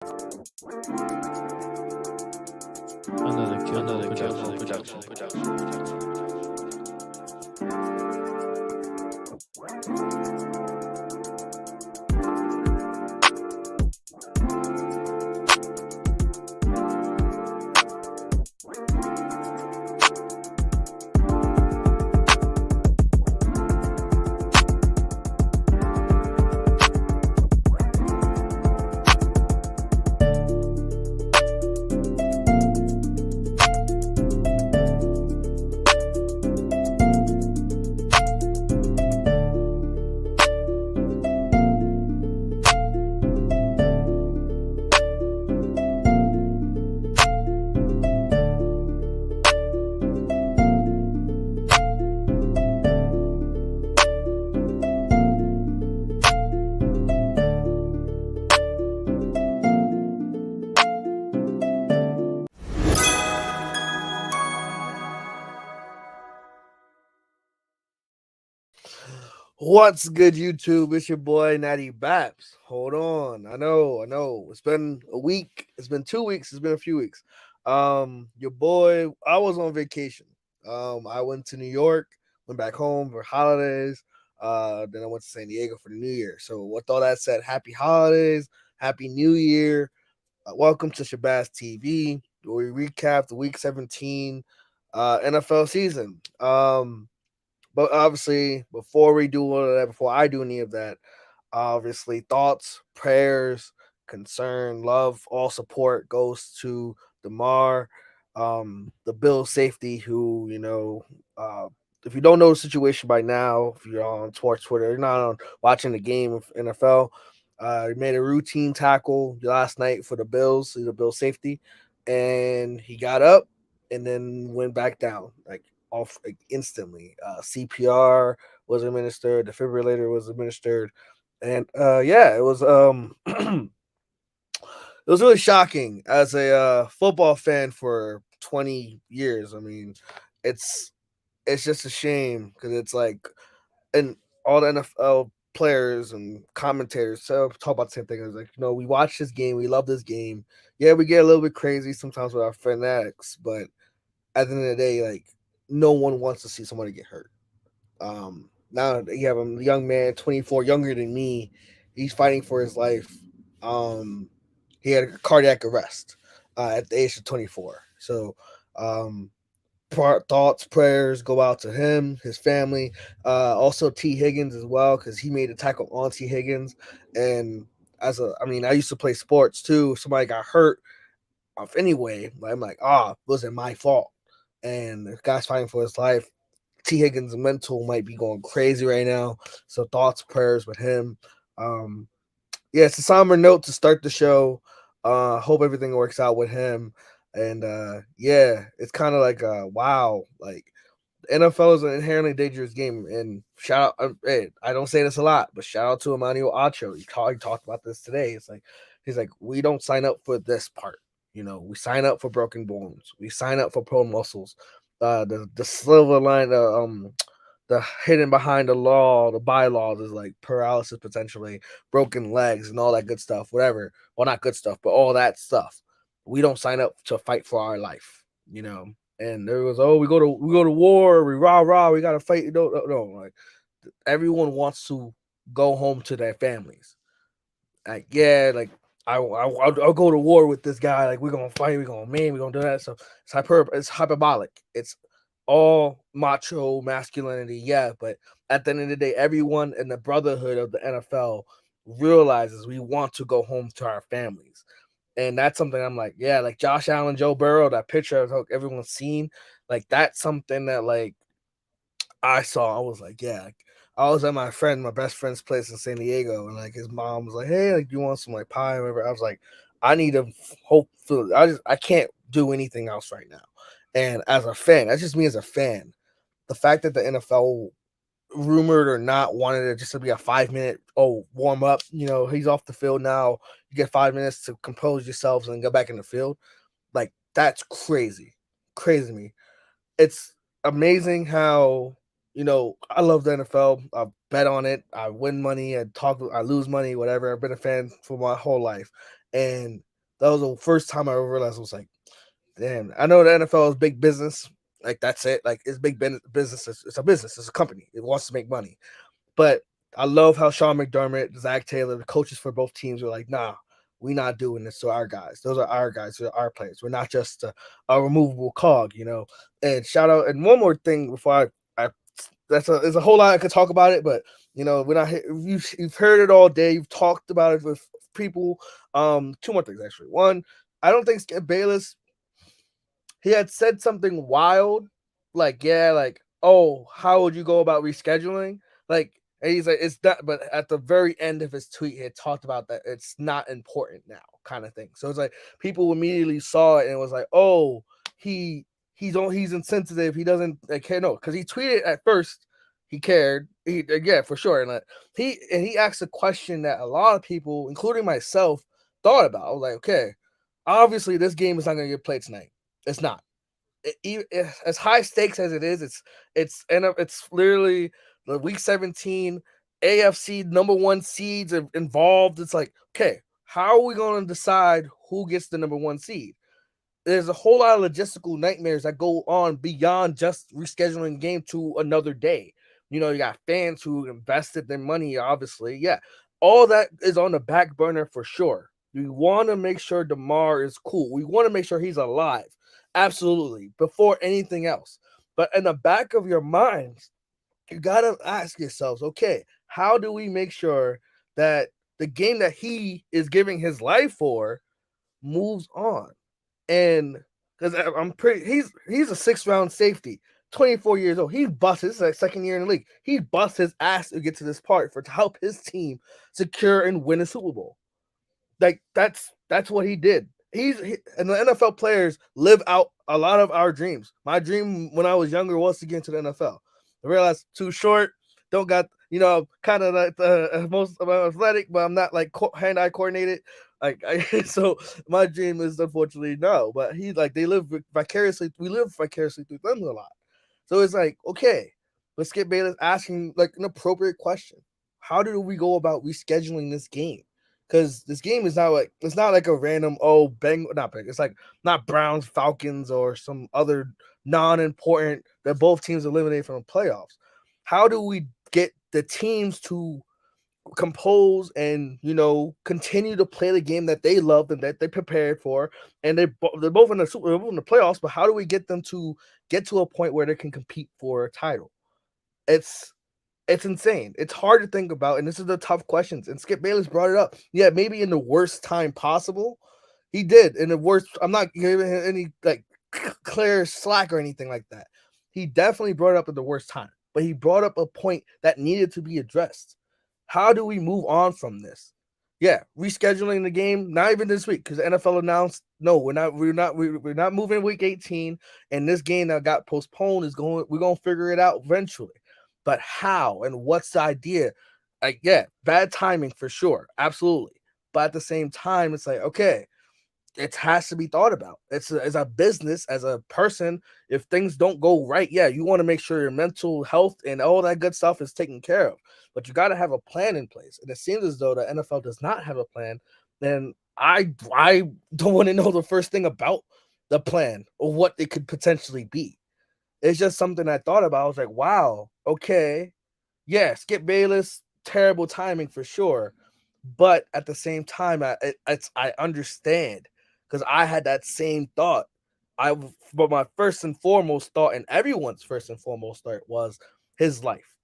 Another production. What's good, YouTube? It's your boy Nattybaps. Hold on, I know. It's been a week. It's been 2 weeks. It's been a few weeks. Your boy. I was on vacation. I went to New York. Went back home for holidays. Then I went to San Diego for the New Year. So with all that said, happy holidays, happy New Year. Welcome to Shabazz TV, where we recap the Week 17 NFL season. But obviously, before we do all of that, before I do any of that, obviously, thoughts, prayers, concern, love, all support goes to Damar, the Bills safety, who, if you don't know the situation by now, if you're on sports Twitter, you're not on watching the game of NFL, he made a routine tackle last night for the Bills. He's a Bills safety, and he got up and then went back down off like, instantly. CPR was administered, defibrillator was administered, and yeah, it was it was really shocking as a football fan for 20 years. I mean, it's it's just a shame because it's like, and all the NFL players and commentators talk about the same thing. It's like, we watch this game, we love this game. Yeah, we get a little bit crazy sometimes with our fanatics, but at the end of the day, like, no one wants to see somebody get hurt. Now you have a young man, 24, younger than me. He's fighting for his life. Um, he had a cardiac arrest at the age of 24. So, um, thoughts, prayers go out to him, his family, also T. Higgins as well, because he made a tackle on T. Higgins. And I used to play sports too. If somebody got hurt off anyway, I'm like, wasn't my fault. And the guy's fighting for his life. T. Higgins' mental might be going crazy right now. So thoughts, prayers with him. Um, yeah, it's a somber note to start the show. Hope everything works out with him. And yeah, it's kind of like wow, like the NFL is an inherently dangerous game. And shout out, hey, I don't say this a lot, but shout out to Emmanuel Acho. He talked about this today. It's like he's like, we don't sign up for this part. We sign up for broken bones. We sign up for pro muscles. The silver line, the hidden behind the law, the bylaws is like paralysis potentially, broken legs, and all that good stuff. Whatever. Well, not good stuff, but all that stuff. We don't sign up to fight for our life. And there was, we go to war, we rah, we gotta fight. No, like everyone wants to go home to their families. Like, yeah, like I'll go to war with this guy. Like, we're gonna fight, we're gonna do that. So it's hyperbolic. It's all macho masculinity, yeah. But at the end of the day, everyone in the brotherhood of the NFL realizes we want to go home to our families. And that's something I'm like, yeah, like Josh Allen, Joe Burrow, that picture everyone's seen, like that's something that like I saw. I was like, yeah. Like, I was at my best friend's place in San Diego, and like his mom was like, hey, like, you want some like pie or whatever? I was like, I need to hope. I can't do anything else right now. And as a fan, that's just me as a fan. The fact that the NFL, rumored or not, wanted it just to be a 5 minute warm up. He's off the field now. You get 5 minutes to compose yourselves and go back in the field. Like, that's crazy to me. It's amazing how, I love the NFL. I bet on it. I win money. I lose money. Whatever. I've been a fan for my whole life, and That was the first time I ever realized I was like, damn, I know the NFL is big business. Like that's it. Like it's big business. It's a business. It's a company. It wants to make money. But I love how Sean McDermott, Zach Taylor, the coaches for both teams were like, nah, we're not doing this to our guys. Those are our guys. Those are our players. We're not just a removable cog, you know. And shout out. And one more thing before I there's a whole lot I could talk about it, but you know, we're not. You've heard it all day. You've talked about it with people. Two more things actually. One, I don't think Skip Bayless, he had said something wild, like, yeah, like, oh, how would you go about rescheduling? Like, and he's like, it's not, but at the very end of his tweet, he had talked about that it's not important now, kind of thing. So it's like people immediately saw it and it was like, oh, he's insensitive. He doesn't like care. No, because he tweeted at first, he cared. Yeah, for sure. And he asked a question that a lot of people, including myself, thought about. I was like, okay, obviously this game is not going to get played tonight. It's not. As high stakes as it is, it's literally the week 17 AFC number 1 seeds involved. It's like, okay, how are we going to decide who gets the number 1 seed? There's a whole lot of logistical nightmares that go on beyond just rescheduling game to another day. You know, you got fans who invested their money, obviously. Yeah, all that is on the back burner for sure. We want to make sure Damar is cool. We want to make sure he's alive. Absolutely. Before anything else. But in the back of your minds, you got to ask yourselves, okay, how do we make sure that the game that he is giving his life for moves on? And because I'm pretty, he's a 6th-round safety, 24 years old. He busts his second year in the league. He busts his ass to get to this part to help his team secure and win a Super Bowl. Like that's what he did. And the NFL players live out a lot of our dreams. My dream when I was younger was to get into the NFL. I realized too short, don't got, you know, kind of like the most athletic, but I'm not like hand-eye coordinated. Like so my dream is unfortunately no, but they live vicariously. We live vicariously through them a lot. So it's like, okay, let's get Bayless asking like an appropriate question. How do we go about rescheduling this game? Because this game is not like, it's not like a random not big. It's like not Browns Falcons or some other non-important that both teams eliminated from the playoffs. How do we get the teams to compose and, you know, continue to play the game that they love and that they prepared for, and they're both in the playoffs, but how do we get them to get to a point where they can compete for a title? It's insane. It's hard to think about, and this is the tough questions. And Skip Bayless brought it up. Yeah, maybe in the worst time possible. He did in the worst. I'm not giving him any like clear slack or anything like that. He definitely brought it up at the worst time, but he brought up a point that needed to be addressed. How do we move on from this? Yeah, rescheduling the game, not even this week, because the NFL announced no, we're not moving week 18, and this game that got postponed we're gonna figure it out eventually. But how and what's the idea? Like, yeah, bad timing for sure, absolutely. But at the same time, it's like, okay, it has to be thought about. It's as a business, as a person, if things don't go right, yeah, you want to make sure your mental health and all that good stuff is taken care of. But you got to have a plan in place. And it seems as though the NFL does not have a plan. Then I don't want to know the first thing about the plan or what it could potentially be. It's just something I thought about. I was like, wow, okay, yeah, Skip Bayless, terrible timing for sure. But at the same time, I understand because I had that same thought. But my first and foremost thought, and everyone's first and foremost thought, was his life.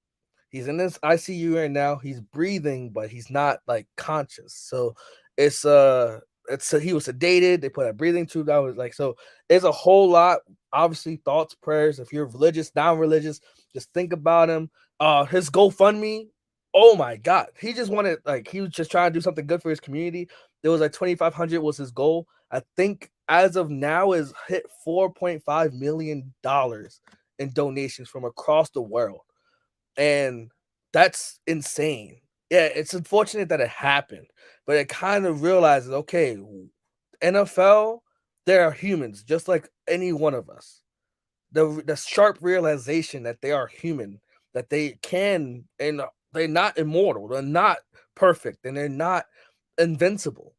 He's in this ICU right now. He's breathing, but he's not like conscious. So it's he was sedated. They put a breathing tube. That was like, so it's a whole lot. Obviously, thoughts, prayers. If you're religious, non-religious, just think about him. His GoFundMe. Oh my God, he just wanted, like, he was just trying to do something good for his community. There was like 2,500 was his goal. I think as of now is hit $4.5 million in donations from across the world. And that's insane. Yeah, it's unfortunate that it happened, but it kind of realizes, okay, NFL, they are humans just like any one of us. The sharp realization that they are human, that they can, and they're not immortal, they're not perfect, and they're not invincible.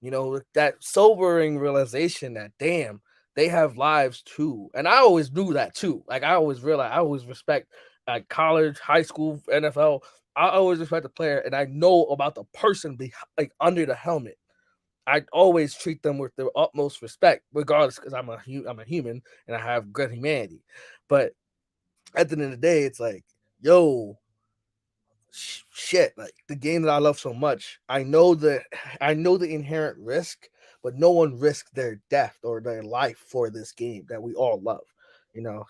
that sobering realization that damn, they have lives too. And I always knew that too. Like I always realized, I always respect like college, high school, NFL. I always respect the player, and I know about the person like under the helmet. I always treat them with the utmost respect, regardless, because I'm a human and I have good humanity. But at the end of the day, it's like, yo, shit, like the game that I love so much. I know the inherent risk, but no one risked their death or their life for this game that we all love.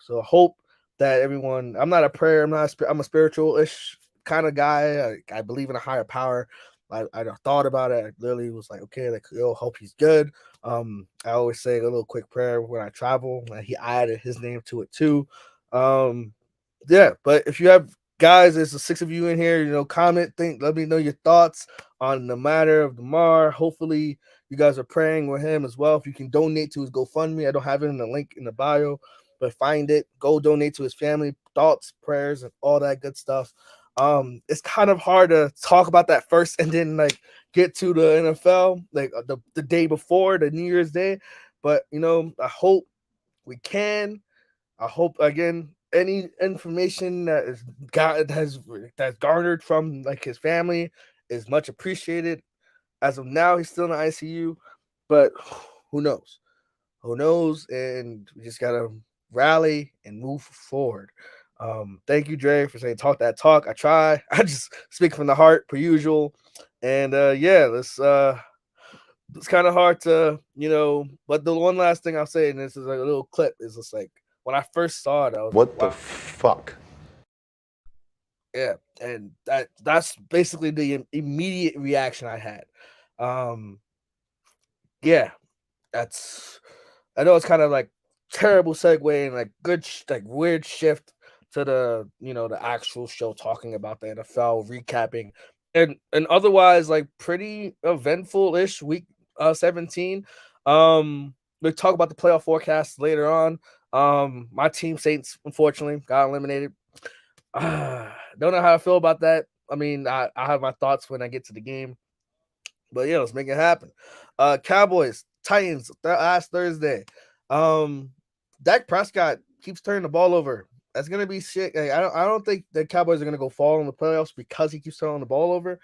So I hope that everyone. I'm not a prayer. I'm a spiritual-ish kind of guy. I believe in a higher power. I thought about it. I literally was like, okay, like, yo, hope he's good. I always say a little quick prayer when I travel. And he added his name to it too. Um, yeah, but if you have guys, there's the 6 of you in here. Comment, let me know your thoughts on the matter of Damar. Hopefully, you guys are praying with him as well. If you can donate to his GoFundMe, I don't have it in the link in the bio, but find it. Go donate to his family. Thoughts, prayers, and all that good stuff. It's kind of hard to talk about that first and then like get to the NFL like the day before the New Year's Day, but I hope we can. I hope again any information that's garnered from like his family is much appreciated. As of now, he's still in the ICU, but who knows? Who knows? And we just gotta rally and move forward. Thank you, Dre, for saying talk that talk. I try. I just speak from the heart per usual. And yeah, it's kind of hard to, but the one last thing I'll say, and this is like a little clip, is just like when I first saw it, I was like, What the wow. fuck? Yeah, and that's basically the immediate reaction I had. Um, yeah, that's I know it's kind of like terrible segue and like good like weird shift to the actual show talking about the NFL recapping and otherwise like pretty eventful ish week 17. We'll talk about the playoff forecast later on. My team Saints unfortunately got eliminated. Don't know how I feel about that. I mean, I have my thoughts when I get to the game, but yeah, let's make it happen. Cowboys, Titans, last Thursday. Um, Dak Prescott keeps turning the ball over. That's gonna be shit. Like, I don't think the Cowboys are gonna go fall in the playoffs because he keeps turning the ball over.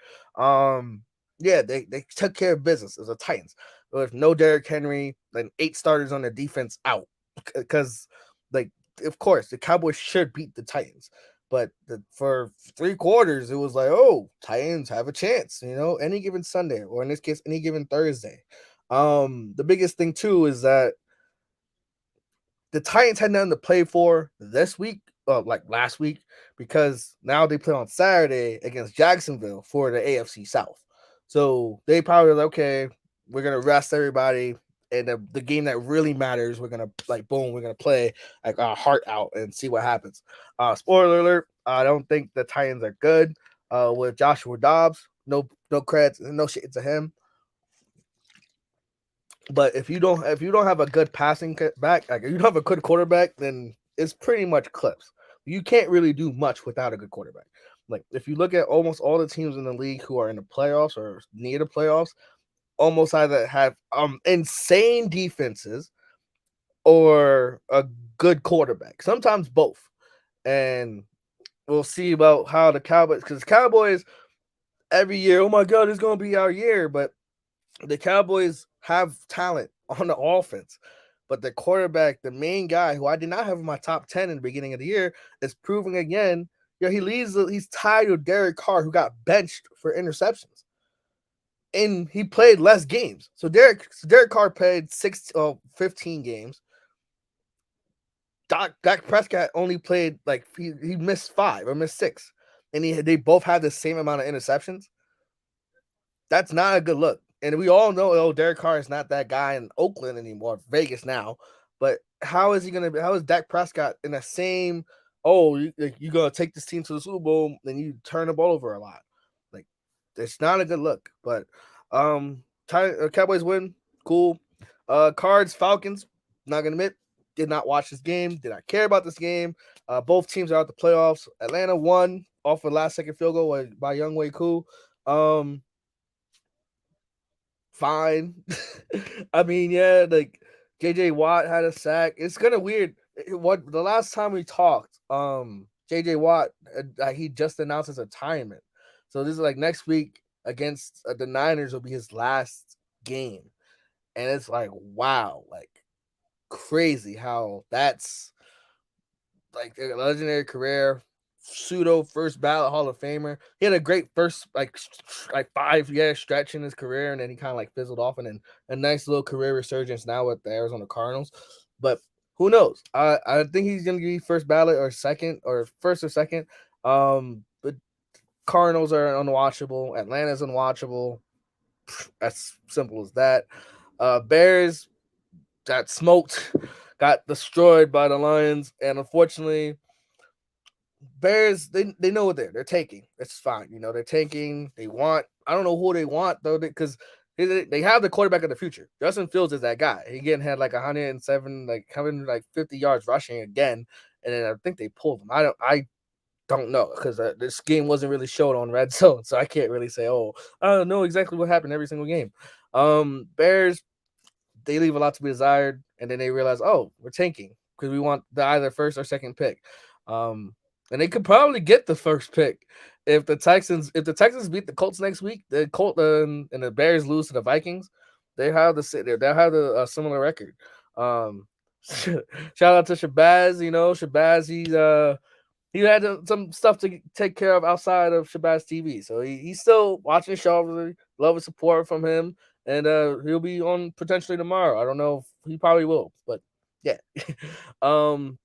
Yeah, they took care of business as the Titans with no Derrick Henry, then 8 starters on the defense out because like of course the Cowboys should beat the Titans. But for 3 quarters, it was like, oh, Titans have a chance, any given Sunday, or in this case, any given Thursday. The biggest thing too is that the Titans had nothing to play for this week, like last week, because now they play on Saturday against Jacksonville for the AFC South. So they probably like, okay, we're gonna rest everybody, and the game that really matters, we're gonna we're gonna play like our heart out and see what happens. Spoiler alert: I don't think the Titans are good. With Joshua Dobbs, no credits, no shit to him. But if you don't have a good passing back, like if you don't have a good quarterback, then it's pretty much clips. You can't really do much without a good quarterback. Like if you look at almost all the teams in the league who are in the playoffs or near the playoffs, almost either have insane defenses or a good quarterback. Sometimes both. And we'll see about how the Cowboys, because Cowboys every year, oh my God, it's gonna be our year, but the Cowboys have talent on the offense, but the quarterback, the main guy who I did not have in my top 10 in the beginning of the year, is proving again. He's tied with Derek Carr, who got benched for interceptions, and he played less games. So Derek Carr played 15 games. Dak Prescott only played like he missed 5 or missed 6, and they both had the same amount of interceptions. That's not a good look. And we all know, Derek Carr is not that guy in Oakland anymore, Vegas now. But how is Dak Prescott in the same, you're going to take this team to the Super Bowl, then you turn the ball over a lot. Like, it's not a good look. But Cowboys win. Cool. Cards, Falcons, not going to admit, did not watch this game, did not care about this game. Both teams are out the playoffs. Atlanta won off a last-second field goal by Younghoe Koo. fine. I mean, yeah, like JJ Watt had a sack. It's kind of weird. What the last time we talked, JJ Watt, he just announced his retirement. So this is like next week against the Niners will be his last game, and it's like wow, like crazy how that's like a legendary career, pseudo first ballot Hall of Famer. He had a great first like 5 year stretch in his career, and then he kind of like fizzled off, and then a nice little career resurgence now with the Arizona Cardinals. But who knows? I think he's gonna be first ballot or second or first or second. But Cardinals are unwatchable. Atlanta's unwatchable. As simple as that. Bears got smoked, got destroyed by the Lions, and unfortunately, Bears they know what they're taking. It's fine, you know they're taking. They want I don't know who they want though because they have the quarterback of the future. Justin Fields is that guy. He again had like 107 like having like 50 yards rushing again, and then I think they pulled him. I don't know because this game wasn't really showed on red zone, so I can't really say I don't know exactly what happened every single game. Bears they leave a lot to be desired, and then they realize, we're tanking because we want the either first or second pick. Um, and they could probably get the first pick if the Texans beat the Colts next week. The Colt and the Bears lose to the Vikings. They have they'll have the similar record. Um, shout out to Shabazz. Shabazz. He had some stuff to take care of outside of Shabazz TV. So he's still watching the show. Love and support from him. And he'll be on potentially tomorrow. I don't know if he probably will, but yeah. um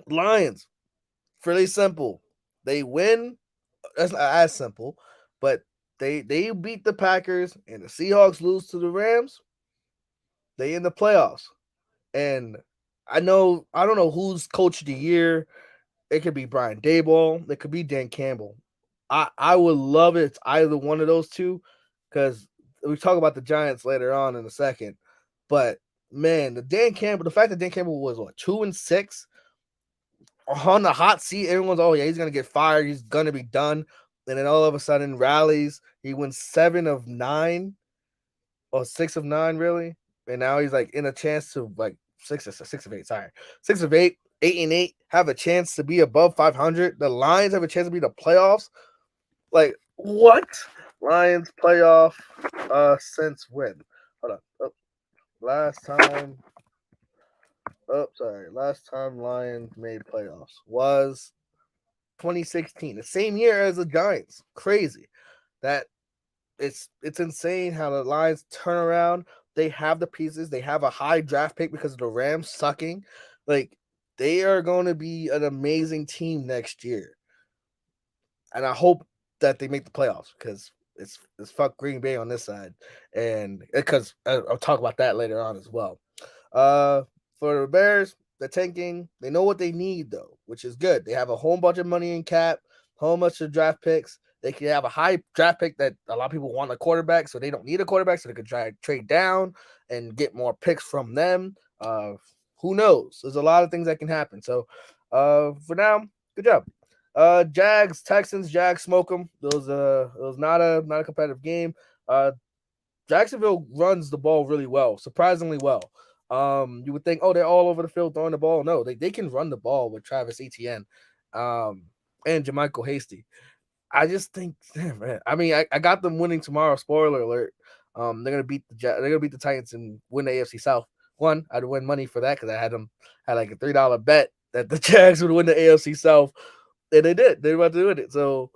Lions, fairly simple. They win. That's not as simple, but they beat the Packers and the Seahawks lose to the Rams. They in the playoffs. And I don't know who's coach of the year. It could be Brian Daboll. It could be Dan Campbell. I would love it. It's either one of those two because we talk about the Giants later on in a second. But man, the fact that Dan Campbell was what 2-6 on the hot seat, everyone's yeah he's gonna get fired. He's gonna be done. And then all of a sudden rallies. He wins 7 of 9 or 6 of 9 really, and now he's like in a chance to like 6 of 8. Sorry, 6 of 8, 8-8, have a chance to be above 500. The Lions have a chance to be the playoffs. Like what? Lions playoff? Since when? Hold on. Last time. Last time Lions made playoffs was 2016, the same year as the Giants. Crazy. That it's insane how the Lions turn around. They have the pieces. They have a high draft pick because of the Rams sucking. Like they are going to be an amazing team next year, and I hope that they make the playoffs because it's fuck Green Bay on this side, and because I'll talk about that later on as well. Uh, for the Bears, they're tanking. They know what they need though, which is good. They have a whole bunch of money in cap, whole bunch of draft picks. They can have a high draft pick that a lot of people want a quarterback, so they don't need a quarterback, so they could try to trade down and get more picks from them. Who knows? There's a lot of things that can happen. So, for now, good job. Jags, Texans, Jags smoke them. It was not a competitive game. Jacksonville runs the ball really well, surprisingly well. You would think, they're all over the field throwing the ball. No, they can run the ball with Travis Etienne, and Jermichael Hasty. I just think, man. I mean, I got them winning tomorrow. Spoiler alert. They're gonna beat the Titans and win the AFC South. One, I'd win money for that because I had like a $3 bet that the Jags would win the AFC South, and they did. They were about to do it. So,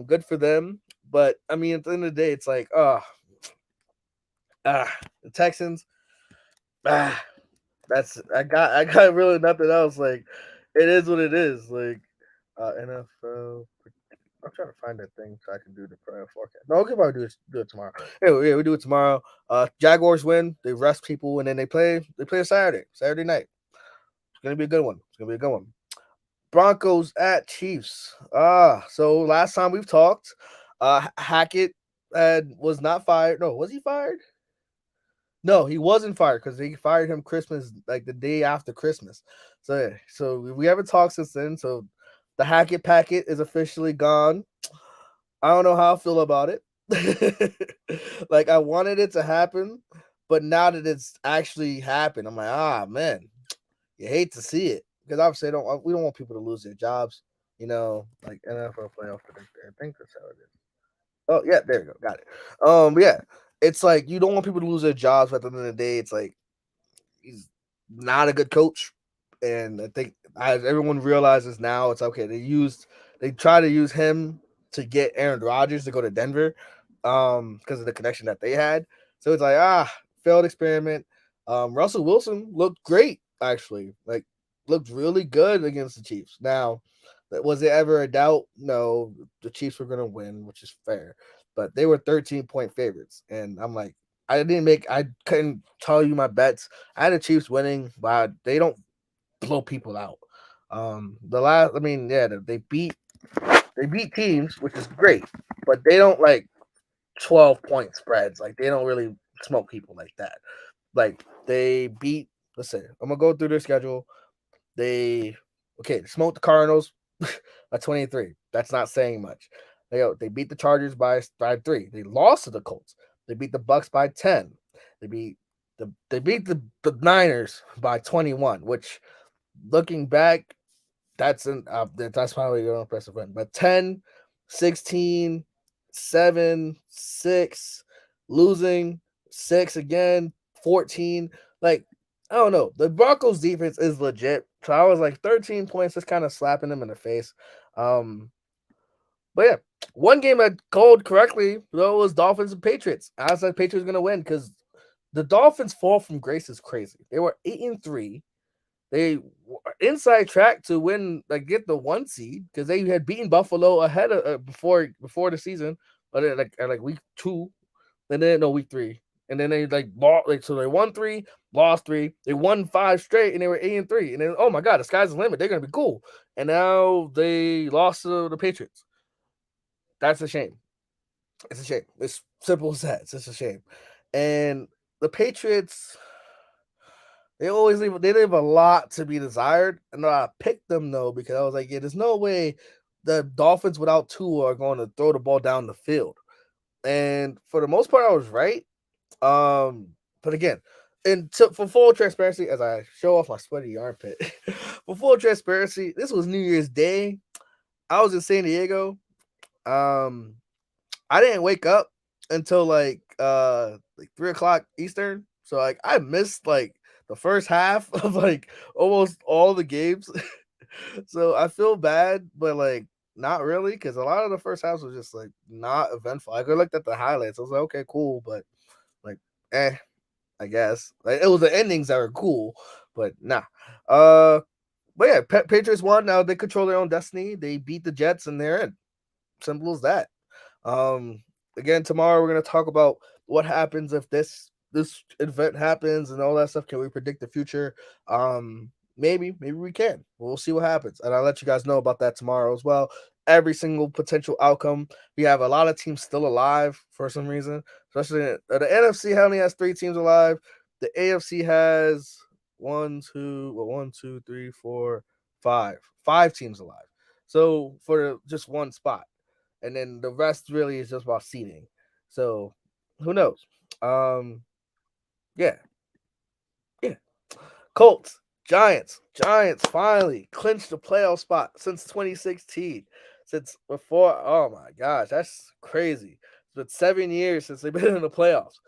good for them. But I mean, at the end of the day, it's like, the Texans. Ah, I got really nothing else. Like, it is what it is. Like, NFL. I'm trying to find that thing so I can do the prayer forecast. No, we can probably do it tomorrow. Yeah, we do it tomorrow. Jaguars win. They rest people, and then they play a Saturday night. It's gonna be a good one. Broncos at Chiefs. So last time we've talked, Hackett was not fired. No, was he fired? No, he wasn't fired because they fired him Christmas, like the day after Christmas. So we haven't talked since then. So the Hackett packet is officially gone. I don't know how I feel about it. Like I wanted it to happen, but now that it's actually happened, I'm like, ah man, you hate to see it because obviously we don't want people to lose their jobs. Like NFL playoff predictor. I think that's how it is. Oh yeah, there we go, got it. But yeah, it's like you don't want people to lose their jobs. But at the end of the day, it's like he's not a good coach, and I think as everyone realizes now, it's okay. They try to use him to get Aaron Rodgers to go to Denver, because of the connection that they had. So it's like failed experiment. Russell Wilson looked great actually, like looked really good against the Chiefs. Now, was there ever a doubt? No, the Chiefs were going to win, which is fair, but they were 13-point favorites, and I'm like, I couldn't tell you my bets. I had the Chiefs winning, but they don't blow people out. I mean, yeah, they beat teams, which is great, but they don't like 12-point spreads. Like they don't really smoke people like that. Like they beat. Let's say I'm gonna go through their schedule. They smoked the Cardinals by 23. That's not saying much. They beat the Chargers by 3. They lost to the Colts. They beat the Bucks by 10. They beat the Niners by 21, which looking back, that's probably an impressive win. But 10, 16, 7, 6, losing 6 again, 14. Like, I don't know. The Broncos defense is legit. So I was like 13 points, just kind of slapping them in the face. But yeah, one game I called correctly though was Dolphins and Patriots. I said Patriots gonna win because the Dolphins' fall from grace is crazy. They were 8-3. They were inside track to win, like get the 1 seed because they had beaten Buffalo ahead of before the season, but at week 2, and then no week 3, and then they like lost. Like, so they won 3, lost 3, they won 5 straight, and they were 8-3. And then oh my god, the sky's the limit. They're gonna be cool. And now they lost to the Patriots. That's a shame. It's a shame. It's simple as that. It's just a shame. And the Patriots, they leave a lot to be desired. And I picked them though because I was like, yeah, there's no way the Dolphins without Tua are going to throw the ball down the field. And for the most part, I was right. But again, for full transparency, as I show off my sweaty armpit, for full transparency, this was New Year's Day. I was in San Diego. I didn't wake up until like 3 o'clock Eastern. So like I missed like the first half of like almost all the games. So I feel bad, but like not really, because a lot of the first halves was just like not eventful. I looked at the highlights. I was like, okay, cool, but like I guess. Like it was the endings that were cool, but nah. But yeah, Patriots won. Now they control their own destiny. They beat the Jets and they're in. Simple as that. Um, Again, tomorrow we're gonna talk about what happens if this event happens and all that stuff. Can we predict the future? Maybe we can. We'll see what happens, and I'll let you guys know about that tomorrow as well. Every single potential outcome. We have a lot of teams still alive for some reason, especially the NFC only has 3 teams alive. The AFC has 5 teams alive. So for just one spot, and then the rest really is just about seeding. So who knows? Yeah, yeah. Colts, Giants finally clinched the playoff spot since 2016. Since before, oh my gosh, that's crazy. It's been 7 years since they've been in the playoffs,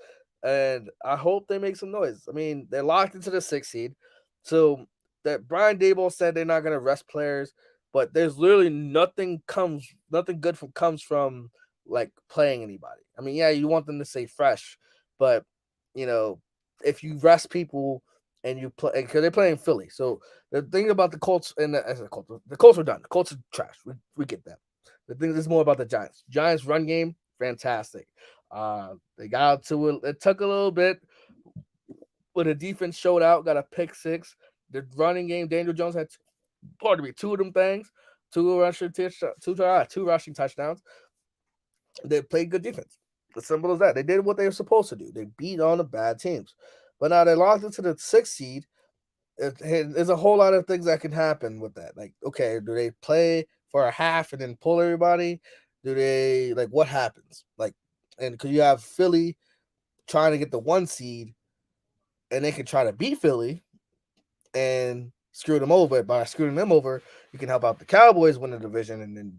and I hope they make some noise. I mean, they're locked into the 6th seed, so that Brian Daboll said they're not going to rest players, but there's literally nothing good comes from like playing anybody. I mean, yeah, you want them to stay fresh, but you know, if you rest people and you play because they're playing Philly. So the thing about the Colts and the Colts are done. The Colts are trash. We get that. The thing is more about the Giants. Giants run game, fantastic. They got out to it. It took a little bit, but the defense showed out. Got a pick 6. The running game, Daniel Jones had, 2 of them things, 2 rushing touchdowns. They played good defense. As simple as that. They did what they were supposed to do. They beat on the bad teams. But now they're locked into the 6th seed. There's a whole lot of things that can happen with that. Like, okay, do they play for a half and then pull everybody? Do they, like, what happens? Like, And because you have Philly trying to get the 1 seed, and they can try to beat Philly and screw them over. By screwing them over, you can help out the Cowboys win the division, and then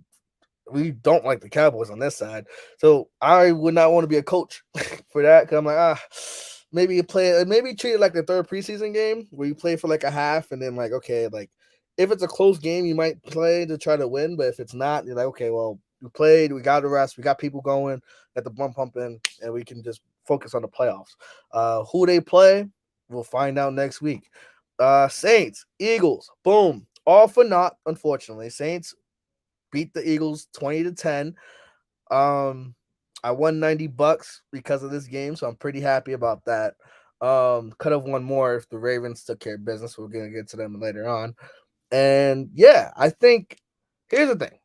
we don't like the Cowboys on this side. So I would not want to be a coach for that, because I'm like, maybe maybe treat it like the third preseason game where you play for like a half, and then like, okay, like if it's a close game, you might play to try to win, but if it's not, you're like, okay, well, we played, we got the rest, we got people going, got the bump pumping, and we can just focus on the playoffs. Who they play, we'll find out next week. Saints, Eagles, boom, all for naught. Unfortunately, Saints beat the Eagles 20-10. I won $90 because of this game, so I'm pretty happy about that. Could have won more if the Ravens took care of business. We're gonna get to them later on. And yeah, I think here's the thing.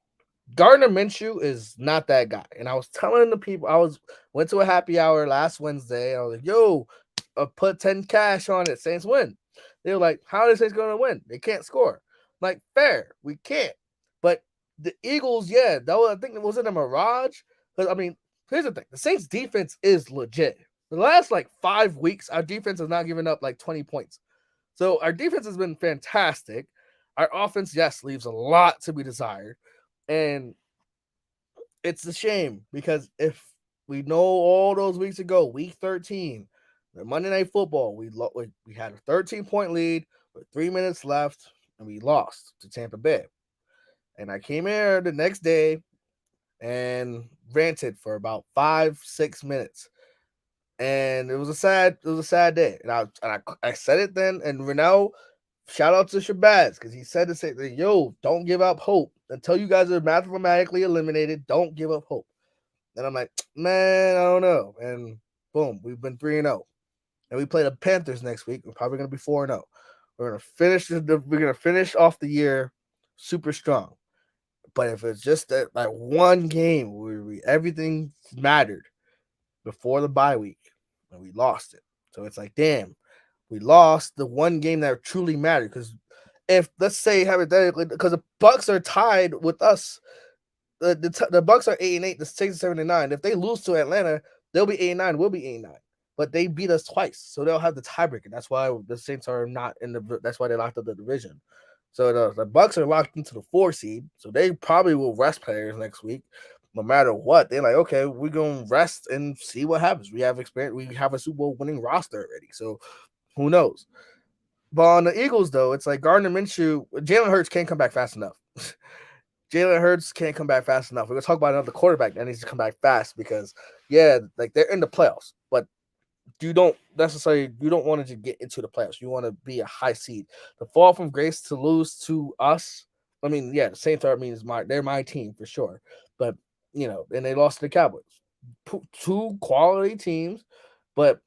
Gardner Minshew is not that guy. And I was telling the people, went to a happy hour last Wednesday. I was like, yo, put 10 cash on it. Saints win. They were like, how are the Saints going to win? They can't score. I'm like, fair. We can't. But the Eagles, yeah, I think it wasn't a mirage. Because, I mean, here's the thing. The Saints defense is legit. The last, 5 weeks, our defense has not given up, 20 points. So our defense has been fantastic. Our offense, yes, leaves a lot to be desired. And it's a shame because if we know all those weeks ago, week 13, the Monday Night Football, we had a 13-point lead with 3 minutes left, and we lost to Tampa Bay. And I came here the next day and ranted for about 5-6 minutes. And it was a sad day. And I said it then, and Renell, shout out to Shabazz, because he said to say, yo, don't give up hope. Until you guys are mathematically eliminated, don't give up hope. And I'm like, man, I don't know. And boom, we've been 3-0. And we play the Panthers next week. We're probably gonna be 4-0. We're gonna finish off the year super strong. But if it's just that one game where everything mattered before the bye week, and we lost it. So it's like, damn, we lost the one game that truly mattered. Because if, let's say hypothetically, because the Bucks are tied with us, the Bucks are 8-8, the Saints 7-9. If they lose to Atlanta, they'll be 8-9. We'll be 8-9. But they beat us twice, so they'll have the tiebreaker. That's why the Saints are not in the. That's why they locked up the division. So the Bucks are locked into the 4 seed, so they probably will rest players next week, no matter what. They're like, okay, we're gonna rest and see what happens. We have experience. We have a Super Bowl winning roster already, so who knows? But on the Eagles, though, it's like Gardner Minshew, Jalen Hurts can't come back fast enough. Jalen Hurts can't come back fast enough. We're gonna talk about another quarterback that needs to come back fast because, yeah, they're in the playoffs, but you don't want to get into the playoffs. You want to be a high seed. To fall from grace to lose to us. I mean, yeah, the Saints they're my team for sure. But and they lost to the Cowboys. 2 quality teams, but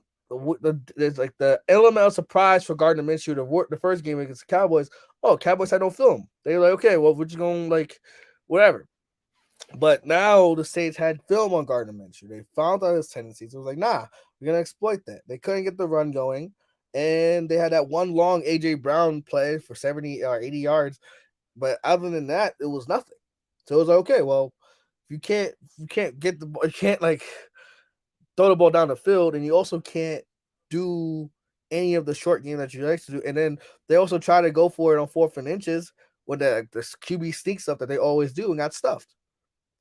there's like the element of surprise for Gardner Minshew. The first game against the Cowboys. Oh, Cowboys had no film. They were like, okay, well, we're just going whatever. But now the Saints had film on Gardner Minshew. They found out his tendencies. It was like, nah, we're gonna exploit that. They couldn't get the run going, and they had that one long AJ Brown play for 70 or 80 yards. But other than that, it was nothing. So it was like, okay, well, you can't get the ball, you can't throw the ball down the field, and you also can't do any of the short game that you like to do. And then they also try to go for it on 4th and inches with the QB sneak stuff that they always do and got stuffed.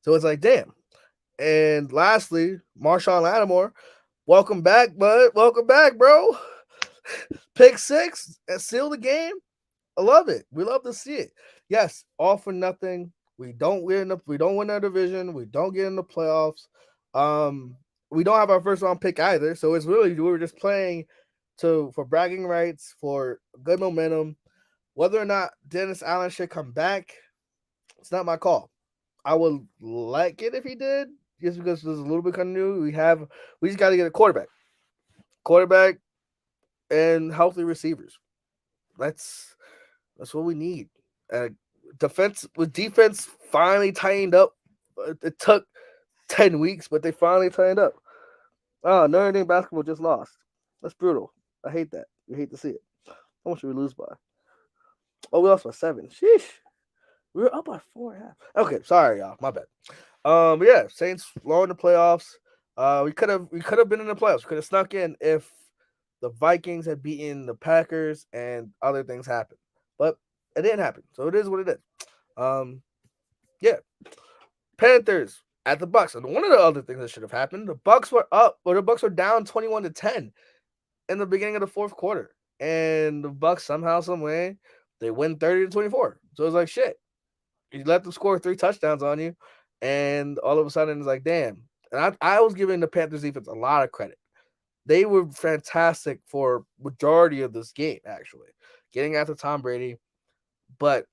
So it's like, damn. And lastly, Marshawn Lattimore, welcome back, bud. Welcome back, bro. Pick 6 and seal the game. I love it. We love to see it. Yes, all for nothing. We don't win our division. We don't get in the playoffs. We don't have our first round pick either. So it's really, we were just playing for bragging rights, for good momentum. Whether or not Dennis Allen should come back, it's not my call. I would like it if he did, just because there's a little bit kind of new. We just got to get a quarterback, and healthy receivers. That's what we need. Defense finally tightened up. It took 10 weeks, but they finally tightened up. Oh, Notre Dame basketball just lost. That's brutal. I hate that. You hate to see it. How much did we lose by? Oh, we lost by 7. Sheesh. We were up by 4.5. Okay, sorry, y'all. My bad. But yeah, Saints low in the playoffs. We could have been in the playoffs. We could have snuck in if the Vikings had beaten the Packers and other things happened. But it didn't happen. So it is what it is. Um, yeah. Panthers at the Bucks. And one of the other things that should have happened, the Bucks were up, or the Bucks were down 21-10 in the beginning of the fourth quarter. And the Bucks somehow, some way, they win 30-24. So it's like shit. You let them score 3 touchdowns on you, and all of a sudden it's like, damn. And I was giving the Panthers defense a lot of credit. They were fantastic for majority of this game, actually, getting after Tom Brady, but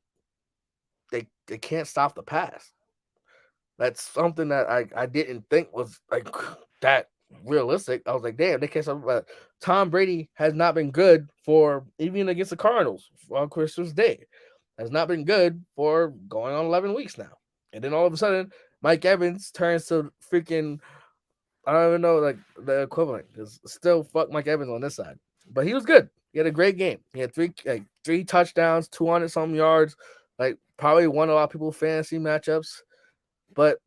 they can't stop the pass. That's something that I didn't think was like that realistic. I was like, damn, they can't stop. But Tom Brady has not been good for even against the Cardinals on Christmas Day. Has not been good for going on 11 weeks now. And then all of a sudden, Mike Evans turns to freaking, I don't even know like the equivalent because still fuck Mike Evans on this side. But he was good. He had a great game. He had three touchdowns, 200 something yards. Like probably won a lot of people fantasy matchups. But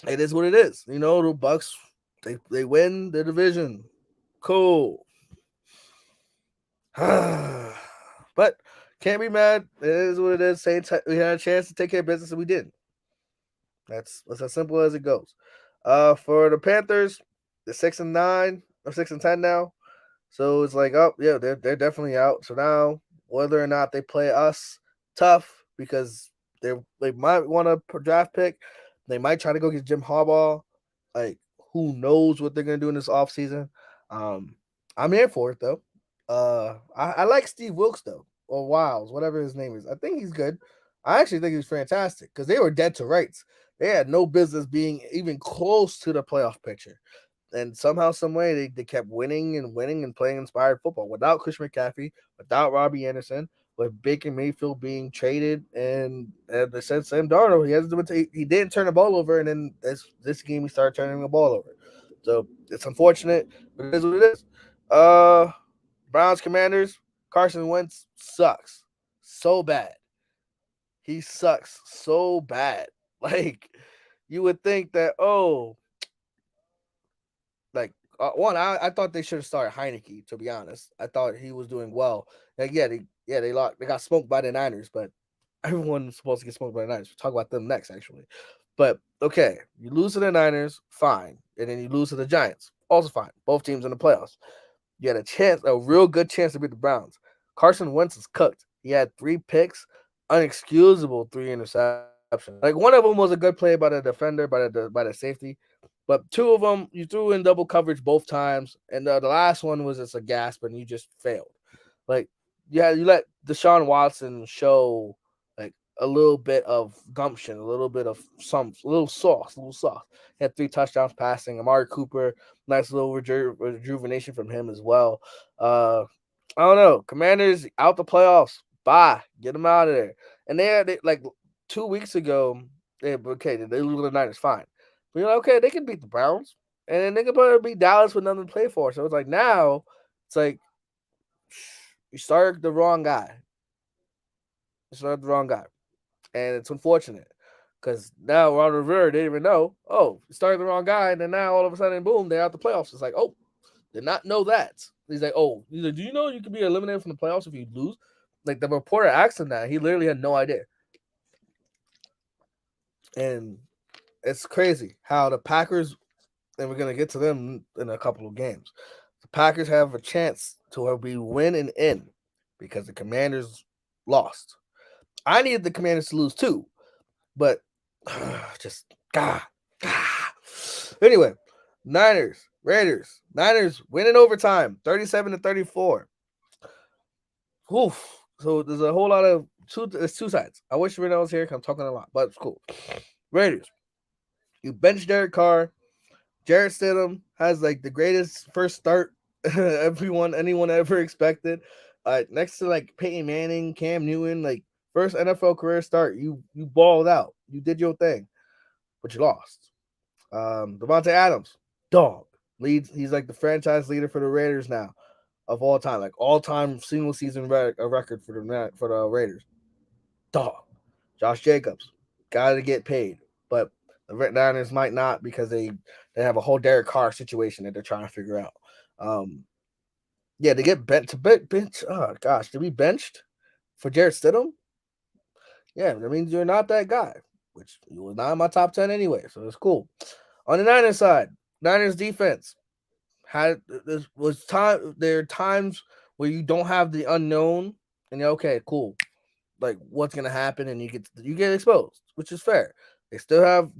it is what it is. You know, the Bucks they win the division. Cool. But can't be mad. It is what it is. We had a chance to take care of business and we didn't. That's as simple as it goes. For the Panthers, they're 6-9 or 6-10 now. So it's like, oh yeah, they're definitely out. So now whether or not they play us tough because they might want a draft pick, they might try to go get Jim Harbaugh. Like who knows what they're gonna do in this offseason. I'm here for it though. I like Steve Wilkes though, or Wiles, whatever his name is. I think he's good. I actually think he's fantastic because they were dead to rights. They had no business being even close to the playoff picture. And somehow, some way, they kept winning and winning and playing inspired football without Chris McCaffrey, without Robbie Anderson, with Baker Mayfield being traded, and they said Sam Darnold. He didn't turn the ball over, and then this game he started turning the ball over. So it's unfortunate, but it is what it is. Browns Commanders, Carson Wentz sucks so bad. He sucks so bad. Like you would think that like one, I thought they should have started Heineke. To be honest, I thought he was doing well. Like they got smoked by the Niners, but everyone's supposed to get smoked by the Niners. We'll talk about them next, actually. But okay, you lose to the Niners, fine, and then you lose to the Giants, also fine. Both teams in the playoffs. You had a real good chance to beat the Browns. Carson Wentz is cooked. He had 3 picks, unexcusable 3 interceptions. Like one of them was a good play by the defender, by the safety, but 2 of them you threw in double coverage both times, and the last one was just a gasp, and you just failed. Like yeah, you let Deshaun Watson show like a little bit of gumption, a little bit of a little sauce, He had 3 touchdowns passing. Amari Cooper, nice little rejuvenation from him as well. I don't know. Commanders out the playoffs. Bye. Get them out of there. And they like 2 weeks ago. They lose to the Niners. Fine. But you're like, okay, they can beat the Browns, and then they can probably beat Dallas with nothing to play for. So it's like now, it's like you started the wrong guy. And it's unfortunate because now Ron Rivera didn't even know. Oh, you started the wrong guy, and then now all of a sudden, boom, they're out the playoffs. It's like, oh, did not know that. He's like, do you know you can be eliminated from the playoffs if you lose? Like the reporter asked him that. He literally had no idea. And it's crazy how the Packers, and we're gonna get to them in a couple of games. The Packers have a chance to be win and in because the Commanders lost. I needed the Commanders to lose too, but just God. Anyway, Raiders win in overtime, 37-34. Oof. So there's a whole lot of there's 2 sides. I wish Renee was here because I'm talking a lot, but it's cool. Raiders, you bench Derek Carr. Jarrett Stidham has like the greatest first start anyone ever expected. Next to like Peyton Manning, Cam Newton, like first NFL career start, you balled out. You did your thing, but you lost. Devontae Adams, dog, leads. He's like the franchise leader for the Raiders now of all time, like all time single season record for the Raiders. Dog. Josh Jacobs, got to get paid, but The Niners might not because they have a whole Derek Carr situation that they're trying to figure out. Um, yeah, they get bench. Oh gosh, to be benched for Jarrett Stidham. Yeah, that means you're not that guy, which he was not in my top 10 anyway, so it's cool. On the Niners side, Niners defense had this was time. There are times where you don't have the unknown, and you're okay, cool. Like what's gonna happen, and you get exposed, which is fair. They still have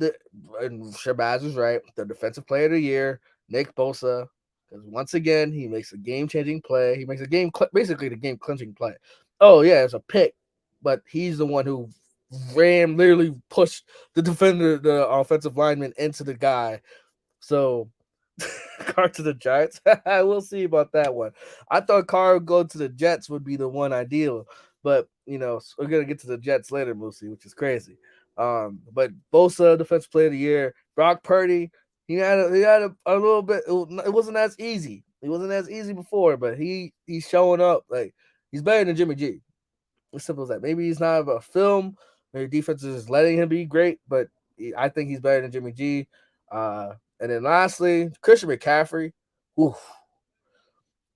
and Shabazz is right. The defensive player of the year, Nick Bosa, because once again he makes a game changing play. He makes a basically the game clinching play. Oh yeah, it's a pick, but he's the one who literally pushed the defender, the offensive lineman into the guy. So Carr to the Giants. We'll see about that one. I thought Carr would go to the Jets would be the one ideal, but we're gonna get to the Jets later, Moosey, which is crazy. But Bosa, defensive player of the year, Brock Purdy, he had a little bit. It wasn't as easy. It wasn't as easy before, but he's showing up. Like he's better than Jimmy G. As simple as that. Maybe he's not a film. Maybe defense is letting him be great, but I think he's better than Jimmy G. And then lastly, Christian McCaffrey. Oof.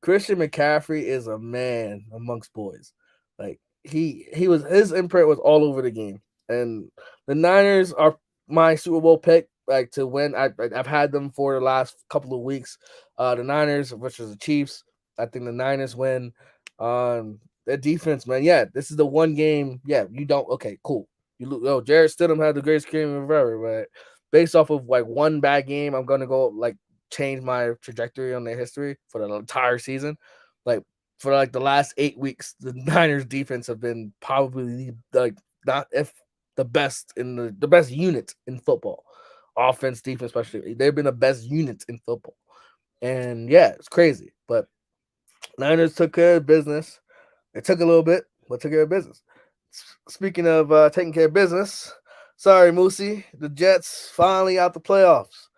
Christian McCaffrey is a man amongst boys. Like he was his imprint was all over the game. And the Niners are my Super Bowl pick, like to win. I've had them for the last couple of weeks. The Niners versus the Chiefs. I think the Niners win. Their defense, man. Yeah, this is the one game. Yeah, you don't. Okay, cool. Jarrett Stidham had the greatest game ever, but based off of like one bad game, I'm gonna go like change my trajectory on their history for the entire season. Like for like the last 8 weeks, the Niners defense have been probably like not if the best in the best unit in football. Offense, defense, especially. They've been the best units in football. And yeah, it's crazy. But Niners took care of business. It took a little bit, but took care of business. Speaking of taking care of business, sorry, Moosey, the Jets finally out the playoffs.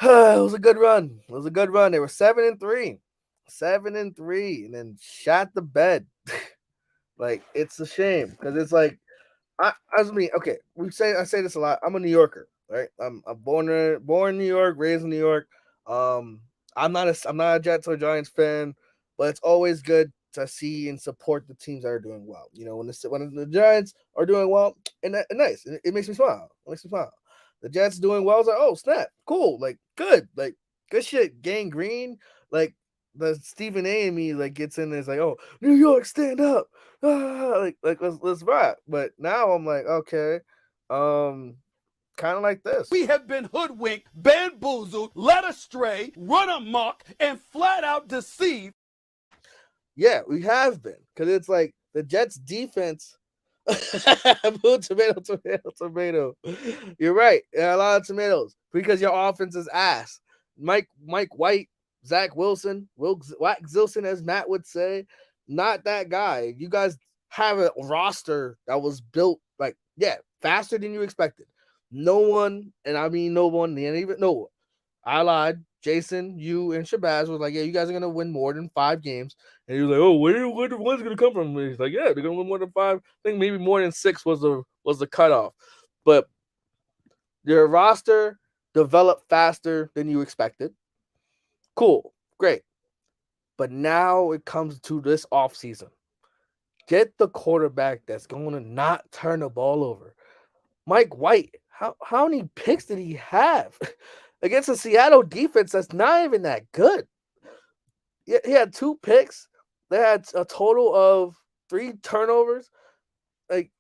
It was a good run. It was a good run. They were 7-3, 7-3, and then shot the bed. Like it's a shame because it's like I mean, okay, I say this a lot. I'm a New Yorker, right? I'm born in New York, raised in New York. Um, I'm not a Jets or Giants fan, but it's always good to see and support the teams that are doing well. When the Giants are doing well, and nice, it makes me smile. It makes me smile. The Jets doing well, it's like, oh snap, cool, like good shit. Gang Green, like the Stephen A. and me like gets in there, it's like, oh, New York, stand up. Like let's rock. But now I'm like, okay, kind of like this. We have been hoodwinked, bamboozled, led astray, run amok, and flat out deceived. Yeah, we have been because it's like the Jets defense. Boo, tomato. You're right. A lot of tomatoes because your offense is ass. Mike White, Zach Wilson, Wack Zilson, as Matt would say, not that guy. You guys have a roster that was built like faster than you expected. No one, and I mean no one, and even no one. I lied. Jason, you, and Shabazz was like, yeah, you guys are gonna win more than 5 games. And he was like, oh, where the one's gonna come from? And he's like, yeah, they're gonna win more than 5. I think maybe more than 6 was the cutoff. But your roster developed faster than you expected. Cool, great. But now it comes to this offseason. Get the quarterback that's going to not turn the ball over. Mike White, how many picks did he have against a Seattle defense that's not even that good? He had 2 picks. They had a total of 3 turnovers. Like,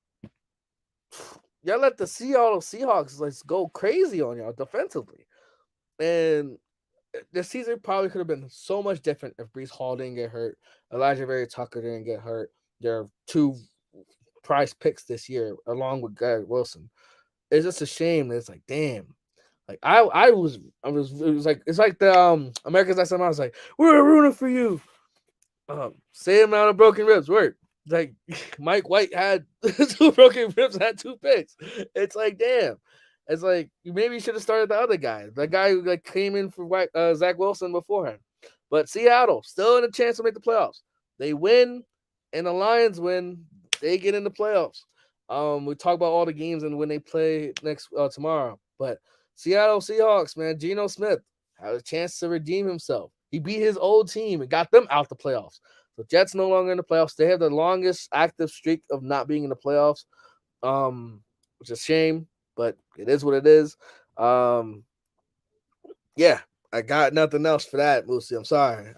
y'all let the Seattle Seahawks go crazy on y'all defensively. And the season probably could have been so much different if Breece Hall didn't get hurt, Elijah Very Tucker didn't get hurt. There are 2 prize picks this year, along with Garrett Wilson. It's just a shame. It's like, damn. Like it was like it's like the Americans Next Top Model. I was like, we're rooting for you. Same amount of broken ribs. Word. Like Mike White had 2 broken ribs, had 2 picks. It's like, damn. It's like you maybe should have started the other guy, the guy who like came in for Zach Wilson beforehand. But Seattle still in a chance to make the playoffs. They win, and the Lions win. They get in the playoffs. We talk about all the games and when they play next tomorrow. But Seattle Seahawks, man, Geno Smith had a chance to redeem himself. He beat his old team and got them out the playoffs. So Jets no longer in the playoffs. They have the longest active streak of not being in the playoffs, which is a shame, but it is what it is. Yeah, I got nothing else for that, Lucy. I'm sorry.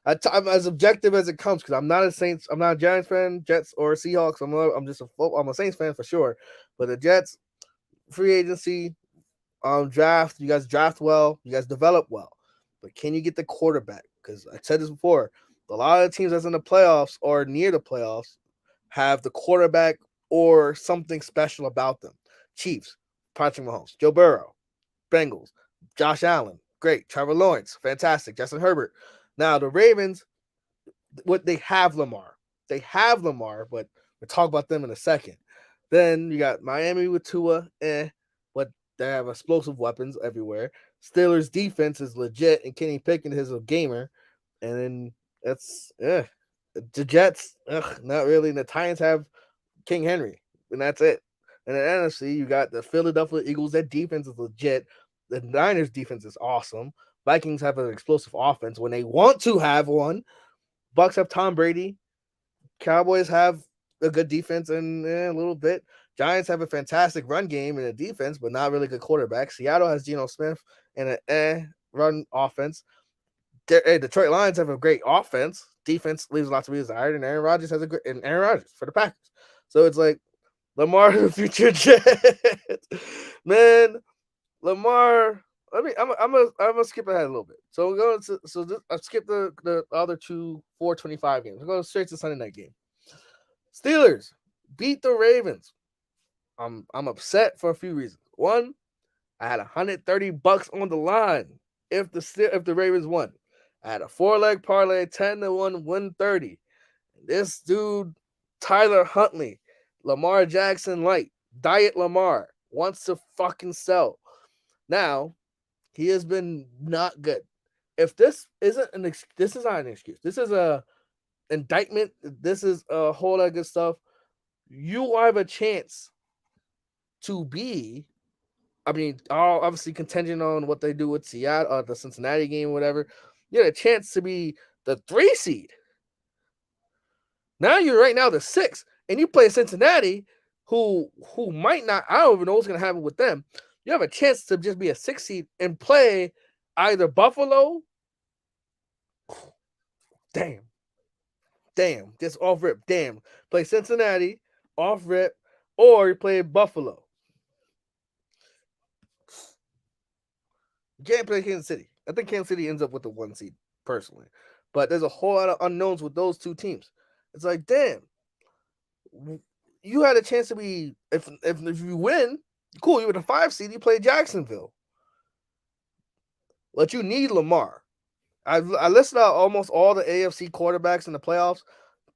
I'm as objective as it comes because I'm not a Giants fan, Jets or Seahawks. I'm a Saints fan for sure. But the Jets free agency, draft. You guys draft well. You guys develop well, but can you get the quarterback? Because I said this before. A lot of the teams that's in the playoffs or near the playoffs have the quarterback or something special about them. Chiefs, Patrick Mahomes, Joe Burrow, Bengals, Josh Allen, great. Trevor Lawrence, fantastic. Justin Herbert. Now the Ravens, they have Lamar. They have Lamar, but we'll talk about them in a second. Then you got Miami with Tua, but they have explosive weapons everywhere. Steelers defense is legit, and Kenny Pickett is a gamer. And then that's the Jets, not really. And the Titans have King Henry, and that's it. And in the NFC, you got the Philadelphia Eagles. That defense is legit. The Niners defense is awesome. Vikings have an explosive offense when they want to have one. Bucks have Tom Brady. Cowboys have a good defense and a little bit. Giants have a fantastic run game and a defense, but not really good quarterback. Seattle has Geno Smith and an run offense. Detroit Lions have a great offense. Defense leaves a lot to be desired, and Aaron Rodgers for the Packers. So it's like Lamar, the future Jets. Man, Lamar. I'm gonna skip ahead a little bit. So we're going to I skipped the other two 425 games. We're going straight to Sunday night game. Steelers beat the Ravens. I'm upset for a few reasons. One, I had $130 on the line if the Ravens won. I had a 4-leg parlay, 10-1, 130. This dude, Tyler Huntley, Lamar Jackson Light, Diet Lamar, wants to fucking sell. Now, he has been not good. If this isn't this is not an excuse. This is a indictment. This is a whole lot of good stuff. You have a chance to be, obviously contingent on what they do with Seattle or the Cincinnati game, whatever. You had a chance to be the 3 seed. Now you're right now the 6, and you play Cincinnati, who might not. I don't even know what's gonna happen with them. You have a chance to just be a 6 seed and play either Buffalo. Damn, just off rip. Damn, play Cincinnati off rip, or you play Buffalo. You can't play Kansas City. I think Kansas City ends up with the 1 seed personally, but there's a whole lot of unknowns with those two teams. It's like, damn, you had a chance to be if you win. Cool, you were the 5 seed. You play Jacksonville, but you need Lamar. I listed out almost all the AFC quarterbacks in the playoffs: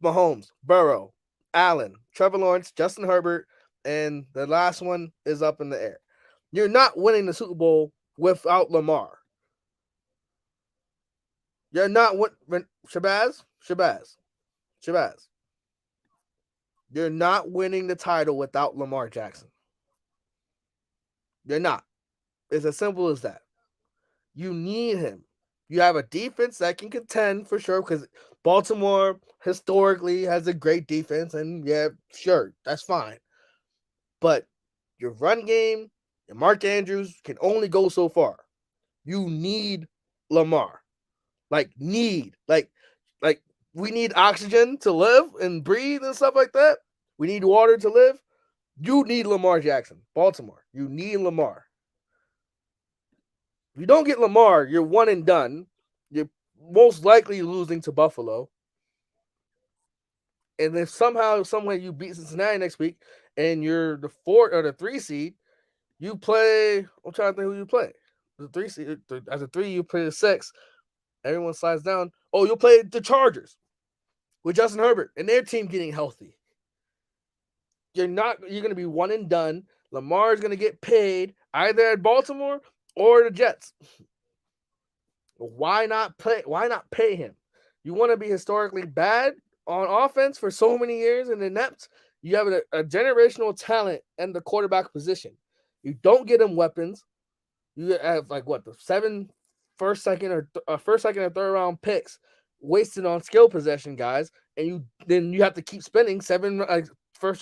Mahomes, Burrow, Allen, Trevor Lawrence, Justin Herbert, and the last one is up in the air. You're not winning the Super Bowl without Lamar. You're not Shabazz. You're not winning the title without Lamar Jackson. You're not. It's as simple as that. You need him. You have a defense that can contend for sure because Baltimore historically has a great defense, and yeah, sure, that's fine. But your run game and Mark Andrews can only go so far. You need Lamar. Like we need oxygen to live and breathe and stuff like that. We need water to live. You need Lamar Jackson. Baltimore, you need Lamar. If you don't get Lamar, you're one and done. You're most likely losing to Buffalo. And if somehow, some way you beat Cincinnati next week and you're the 4 or the 3 seed, you play. I'm trying to think who you play. The 3 seed, as a 3, you play the 6. Everyone slides down. Oh, you'll play the Chargers with Justin Herbert and their team getting healthy. You're going to be one and done. Lamar is going to get paid either at Baltimore or the Jets. Why not pay him? You want to be historically bad on offense for so many years and inept? You have a generational talent in the quarterback position. You don't get him weapons. You have like what the first, second, or third round picks wasted on skill possession guys, and you have to keep spending first,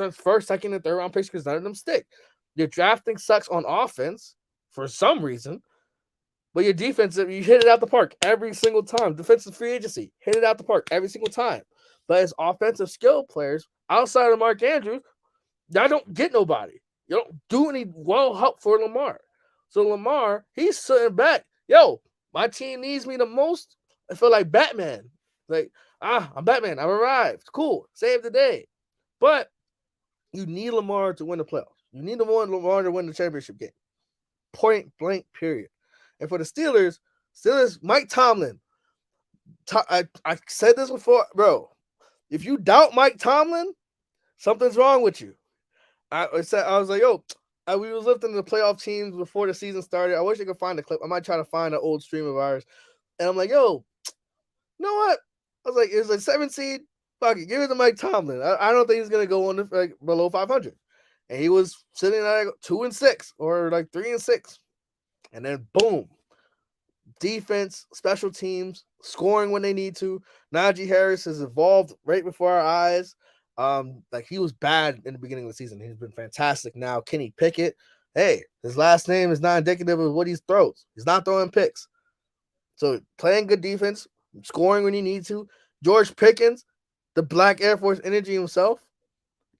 second, and third round picks because none of them stick. Your drafting sucks on offense for some reason, but your defense, you hit it out the park every single time. Defensive free agency, hit it out the park every single time. But as offensive skill players, outside of Mark Andrews, y'all don't get nobody. You don't do any help for Lamar. So Lamar, he's sitting back. Yo, my team needs me the most. I feel like Batman. Like, I'm Batman. I've arrived. Cool. Save the day. But you need Lamar to win the playoffs. You need Lamar to win the championship game. Point blank, period. And for the Steelers, Mike Tomlin. I said this before, bro. If you doubt Mike Tomlin, something's wrong with you. I was like, yo, we was lifting the playoff teams before the season started. I wish I could find the clip. I might try to find an old stream of ours. And I'm like, yo, you know what? I was like, it's a 7 seed. Fuck it, give it to Mike Tomlin. I don't think he's gonna go on below 500. And he was sitting at 2-6 or 3-6. And then boom. Defense, special teams, scoring when they need to. Najee Harris has evolved right before our eyes. He was bad in the beginning of the season. He's been fantastic now. Kenny Pickett, hey, his last name is not indicative of what he throws. He's not throwing picks. So playing good defense, scoring when you need to. George Pickens, the Black Air Force energy himself,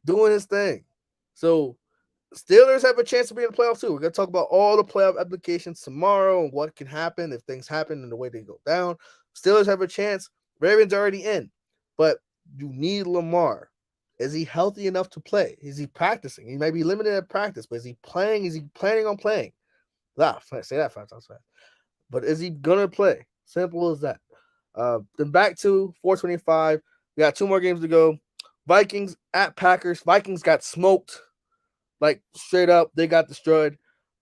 doing his thing. So Steelers have a chance to be in the playoffs too. We're going to talk about all the playoff applications tomorrow and what can happen if things happen and the way they go down. Steelers have a chance. Ravens already in. But you need Lamar. Is he healthy enough to play? Is he practicing? He might be limited at practice, but is he playing? Is he planning on playing? Say that 5 times fast. But is he going to play? Simple as that. Then back to 425. We got 2 more games to go. Vikings at Packers. Vikings got smoked. Straight up, they got destroyed.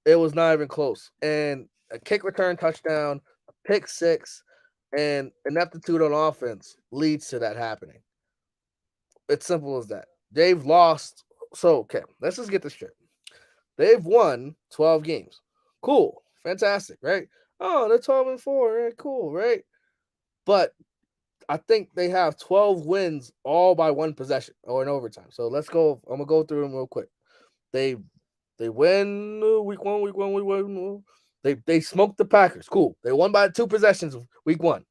It was not even close. And a kick return touchdown, a pick 6, and ineptitude on offense leads to that happening. It's simple as that. They've lost. So, okay, let's just get this straight. They've won 12 games. Cool. Fantastic, right? Oh, they're 12-4. Right? Cool, right? But I think they have 12 wins all by 1 possession or in overtime. So let's go. I'm going to go through them real quick. They win week 1. They smoked the Packers. Cool. They won by 2 possessions week 1.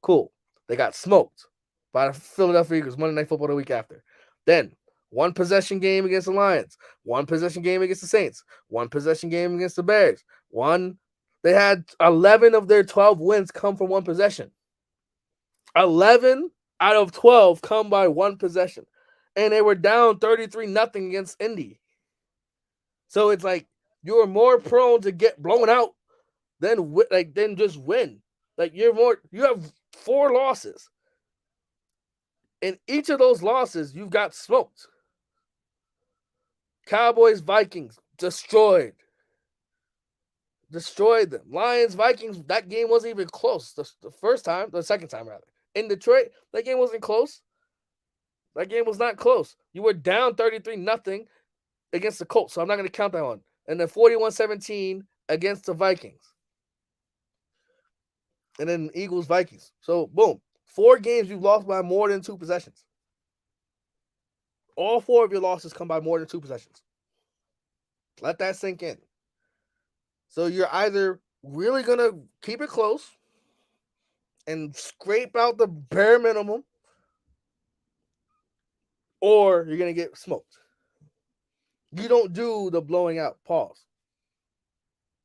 Cool. They got smoked by the Philadelphia Eagles Monday Night Football the week after. Then 1 possession game against the Lions. 1 possession game against the Saints. 1 possession game against the Bears. They had 11 of their 12 wins come from 1 possession. 11 out of 12 come by 1 possession. And they were down 33-0 against Indy. So it's like you are more prone to get blown out than just win. You have 4 losses. In each of those losses, you've got smoked. Cowboys, Vikings, destroyed them. Lions, Vikings, that game wasn't even close. The second time rather. In Detroit, that game wasn't close. That game was not close. You were down 33-0 against the Colts, so I'm not going to count that one. And then 41-17 against the Vikings. And then Eagles, Vikings. So, boom. 4 games you've lost by more than 2 possessions. All 4 of your losses come by more than 2 possessions. Let that sink in. So you're either really going to keep it close and scrape out the bare minimum, or you're going to get smoked. You don't do the blowing out pause.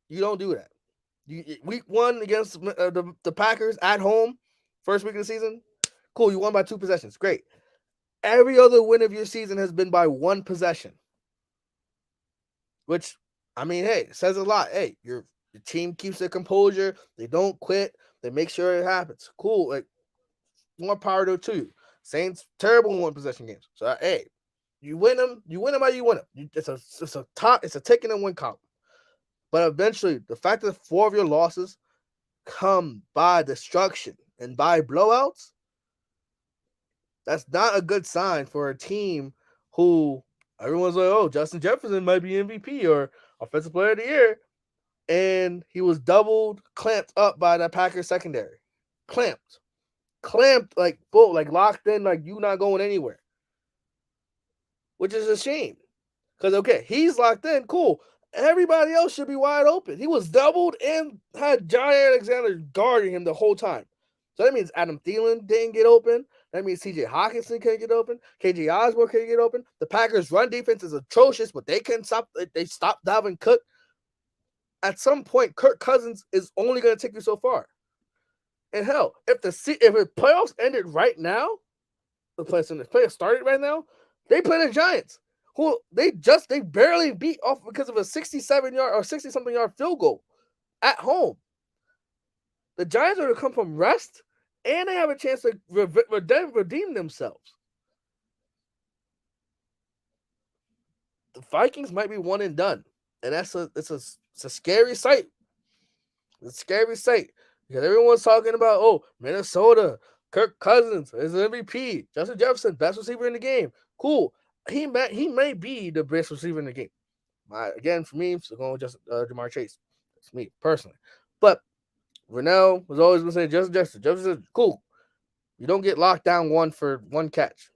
You don't do that. Week 1 against the Packers at home, first week of the season, cool, you won by 2 possessions. Great. Every other win of your season has been by 1 possession. Which, hey, it says a lot. Hey, your team keeps their composure. They don't quit. They make sure it happens. Cool. More power to you. Saints, terrible in 1 possession games. So, hey, you win them how you win them. It's a tick in the win column. But eventually, the fact that 4 of your losses come by destruction and by blowouts, that's not a good sign for a team who everyone's like, oh, Justin Jefferson might be MVP or Offensive Player of the Year. And he was clamped up by the Packers secondary. Clamped, like bull, like locked in, like you not going anywhere. Which is a shame. Because, okay, he's locked in, cool. Everybody else should be wide open. He was doubled and had Johnny Alexander guarding him the whole time. So that means Adam Thielen didn't get open. That means TJ Hawkinson couldn't get open. KJ Osborne couldn't get open. The Packers' run defense is atrocious, but they couldn't stop. They stopped Dalvin Cook. At some point, Kirk Cousins is only going to take you so far. And hell, if the playoffs ended right now, the playoffs started right now, they play the Giants, who they barely beat off because of a 67-yard or 60-something yard field goal at home. The Giants are to come from rest, and they have a chance to redeem themselves. The Vikings might be one and done, and it's a scary sight. It's a scary sight because everyone's talking about, oh, Minnesota, Kirk Cousins is an MVP, Justin Jefferson, best receiver in the game. Cool. He may be the best receiver in the game. Again, for me, so going with just Jamar Chase. That's me personally. But Rennell was always been saying Justin Jefferson, cool. You don't get locked down one for one catch.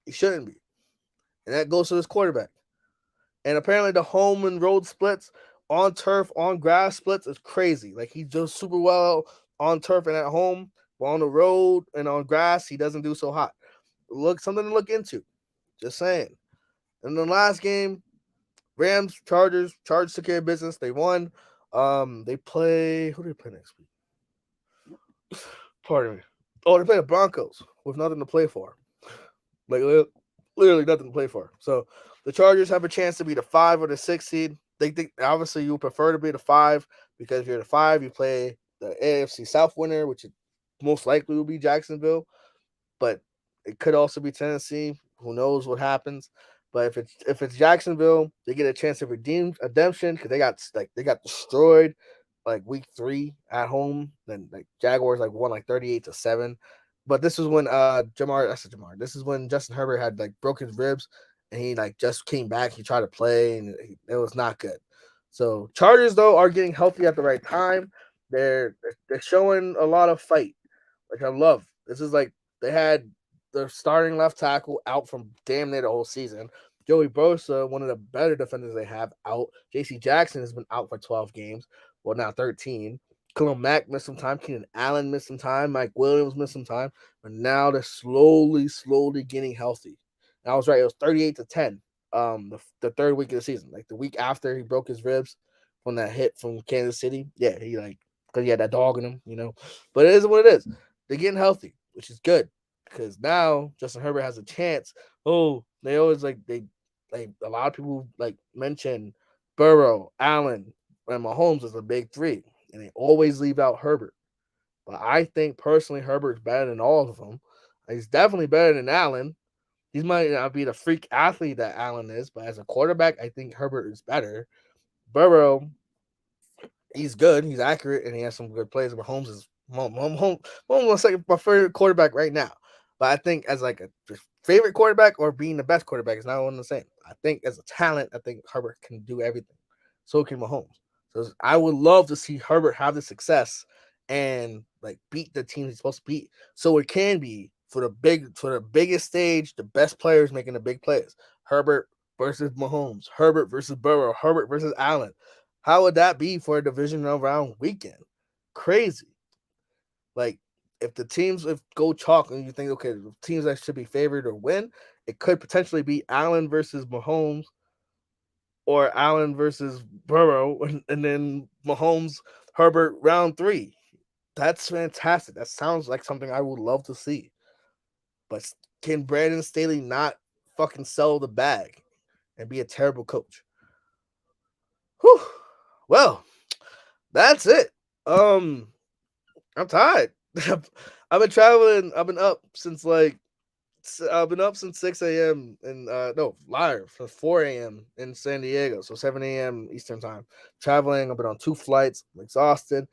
You shouldn't be. And that goes to this quarterback. And apparently the home and road splits on turf, on grass splits is crazy. Like he does super well on turf and at home, but on the road and on grass, he doesn't do so hot. Something to look into. Just saying. In the last game, Rams, Chargers took care of business. They won. They play. Who do they play next week? Pardon me. Oh, they play the Broncos with nothing to play for. Like literally nothing to play for. So the Chargers have a chance to be the 5 or the 6 seed. They think obviously you prefer to be the 5 because if you're the 5, you play the AFC South winner, which most likely will be Jacksonville. But it could also be Tennessee. Who knows what happens? But if it's Jacksonville, they get a chance of redemption because they got destroyed like week 3 at home. Then like Jaguars won 38-7. But this was when This is when Justin Herbert had broke his ribs and he just came back. He tried to play and it was not good. So Chargers though are getting healthy at the right time. They're showing a lot of fight, which I love. This is they had their starting left tackle out from damn near the whole season. Joey Bosa, one of the better defenders they have, out. J.C. Jackson has been out for 12 games. Well, now 13. Khalil Mack missed some time. Keenan Allen missed some time. Mike Williams missed some time. But now they're slowly getting healthy. And I was right. It was 38-10 the third week of the season. The week after he broke his ribs from that hit from Kansas City. Yeah, he because he had that dog in him, But it is what it is. They're getting healthy, which is good. Because now Justin Herbert has a chance. Oh, they always a lot of people mention Burrow, Allen, and Mahomes as the big 3, and they always leave out Herbert. But I think personally Herbert's better than all of them. He's definitely better than Allen. He might not be the freak athlete that Allen is, but as a quarterback, I think Herbert is better. Burrow, he's good, he's accurate, and he has some good plays. But Mahomes is my favorite quarterback right now. But I think as a favorite quarterback or being the best quarterback is not one and the same. I think as a talent, I think Herbert can do everything. So can Mahomes. So I would love to see Herbert have the success and beat the team he's supposed to beat. So it can be for the biggest stage, the best players making the big plays. Herbert versus Mahomes, Herbert versus Burrow, Herbert versus Allen. How would that be for a divisional round weekend? Crazy. If the teams go chalk and you think, okay, the teams that should be favored or win, it could potentially be Allen versus Mahomes or Allen versus Burrow, and then Mahomes, Herbert, round 3. That's fantastic. That sounds like something I would love to see. But can Brandon Staley not fucking sell the bag and be a terrible coach? Whew. Well, that's it. I'm tired. I've been traveling. I've been up since 6 a.m. from 4 a.m. in San Diego. So 7 a.m. Eastern time. Traveling. I've been on 2 flights. I'm exhausted.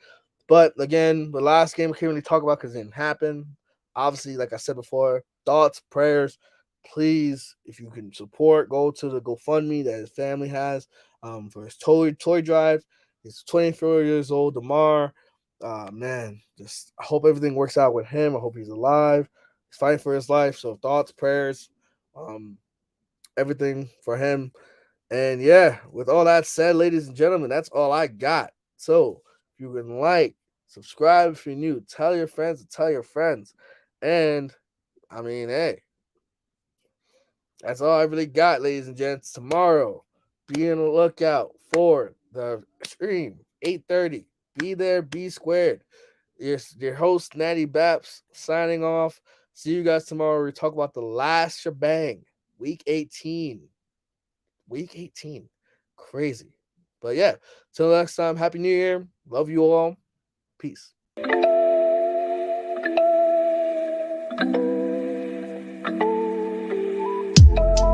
But again, the last game I can't really talk about because it didn't happen. Obviously, like I said before, thoughts, prayers, please, if you can support, go to the GoFundMe that his family has for his toy drive. He's 24 years old, Damar. Man, just I hope everything works out with him. I hope he's alive. He's fighting for his life. So thoughts, prayers, everything for him. And yeah, with all that said, ladies and gentlemen, that's all I got. So if you can like, subscribe if you're new, tell your friends to tell your friends. And I mean, hey, that's all I really got, ladies and gents. Tomorrow, be on the lookout for the stream, 8:30. Be there, be squared. Your host, Nattybaps, signing off. See you guys tomorrow. We talk about the last shebang, week 18. Week 18. Crazy. But yeah, till next time, Happy New Year. Love you all. Peace.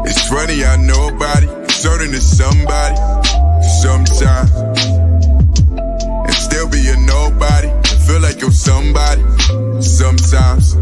It's funny, I know about it, certain to somebody, sometimes, and still be a nobody, feel like you're somebody, sometimes.